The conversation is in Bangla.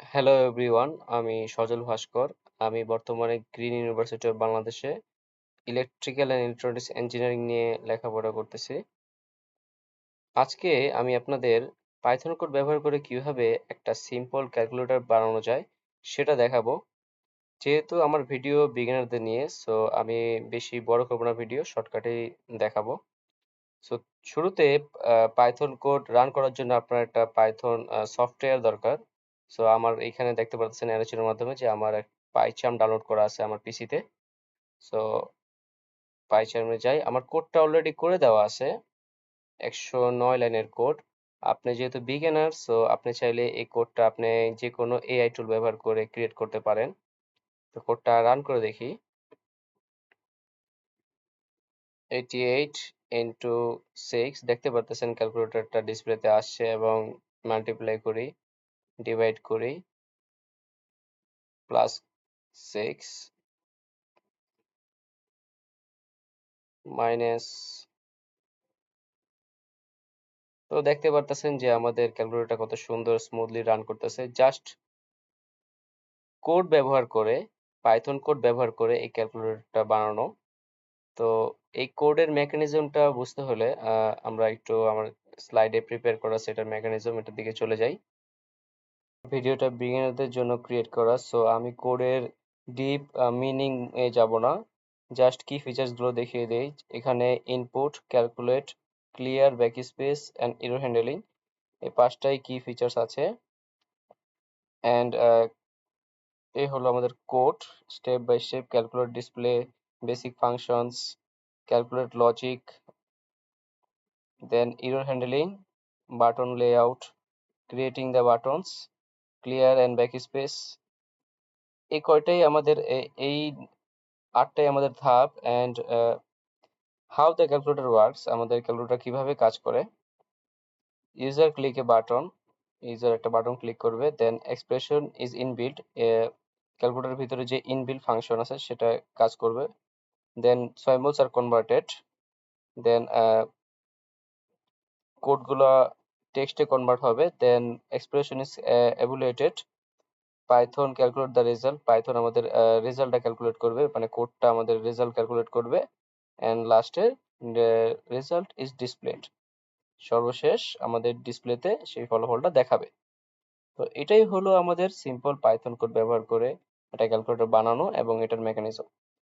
হ্যালো এভরিওয়ান, আমি সজল ভাস্কর। আমি বর্তমানে গ্রিন ইউনিভার্সিটি অফ বাংলাদেশে ইলেকট্রিক্যাল অ্যান্ড ইলেকট্রনিক্স ইঞ্জিনিয়ারিং নিয়ে লেখাপড়া করতেছি। আজকে আমি আপনাদের পাইথন কোড ব্যবহার করে কিভাবে একটা সিম্পল ক্যালকুলেটর বানানো যায় সেটা দেখাবো। যেহেতু আমার ভিডিও বিগিনারদের নিয়ে, সো আমি বেশি বড় করবো না, ভিডিও শর্টকাটেই দেখাবো। সো শুরুতে পাইথন কোড রান করার জন্য আপনার একটা পাইথন সফটওয়্যার দরকার। সো আমার এখানে দেখতে পাচ্ছেন অ্যারোচিনের মাধ্যমে যে আমার পাইচার্ম ডাউনলোড করা আছে আমার পিসিতে। সো পাইচার্মে যাই, আমার কোডটা অলরেডি করে দেওয়া আছে, 109 লাইনের কোড। আপনি যেহেতু বিগিনার, সো আপনি চাইলে এই কোডটা আপনি যে কোনো এআই টুল ব্যবহার করে ক্রিয়েট করতে পারেন। তো কোডটা রান করে দেখি। 88 into 6 দেখতে পারতেছেন ক্যালকুলেটরটা ডিসপ্লেতে আসছে, এবং মাল্টিপ্লাই করি, ডিভাইড করি, +6 মাইনাস। তো দেখতে পারতেছেন যে আমাদের ক্যালকুলেটর কত সুন্দর স্মুথলি রান করতেছে, জাস্ট কোড ব্যবহার করে, পাইথন কোড ব্যবহার করে এই ক্যালকুলেটরটা বানানো। তো এই কোডের মেকানিজমটা বুঝতে হলে আমরা একটু আমার স্লাইডে প্রিপেয়ার করা সেটার মেকানিজম, এটার দিকে চলে যাই। ভিডিওটা বিগিনারদের জন্য ক্রিয়েট করা, সো আমি কোডের ডিপ মিনিং এ যাব না, জাস্ট কি ফিচার্স গুলো দেখিয়ে দেই। এখানে input, calculate, clear, backspace and error handling, এই পাঁচটাই কি ফিচার্স আছে। এন্ড এই হলো আমাদের code, step by step: calculate display, basic functions, calculate logic, then error handling, button layout, creating the buttons, clear and backspace. এই কয়টাই আমাদের এই 8টাই আমাদের ধাপ। And how the calculator works, আমাদের ক্যালকুলেটর কিভাবে কাজ করে। User click a button, user একটা বাটন ক্লিক করবে, দেন এক্সপ্রেশন ইজ ইনবিল্ট, ক্যালকুলেটরের ভিতরে যে ইনবিল্ট ফাংশন আছে সেটা কাজ করবে। দেন সিম্বলস আর কনভার্টেড, দেন কোডগুলো টেক্সটে কনভার্ট হবে, then expression is evaluated, Python calculate the result, Python আমাদের রেজাল্টটা ক্যালকুলেট করবে, মানে কোডটা আমাদের রেজাল্ট ক্যালকুলেট করবে। অ্যান্ড লাস্টে রেজাল্ট ইজ ডিসপ্লেড, সর্বশেষ আমাদের ডিসপ্লেতে সেই ফলাফলটা দেখাবে। তো এটাই হলো আমাদের সিম্পল পাইথন কোড ব্যবহার করে একটা ক্যালকুলেটর বানানো এবং এটার মেকানিজম।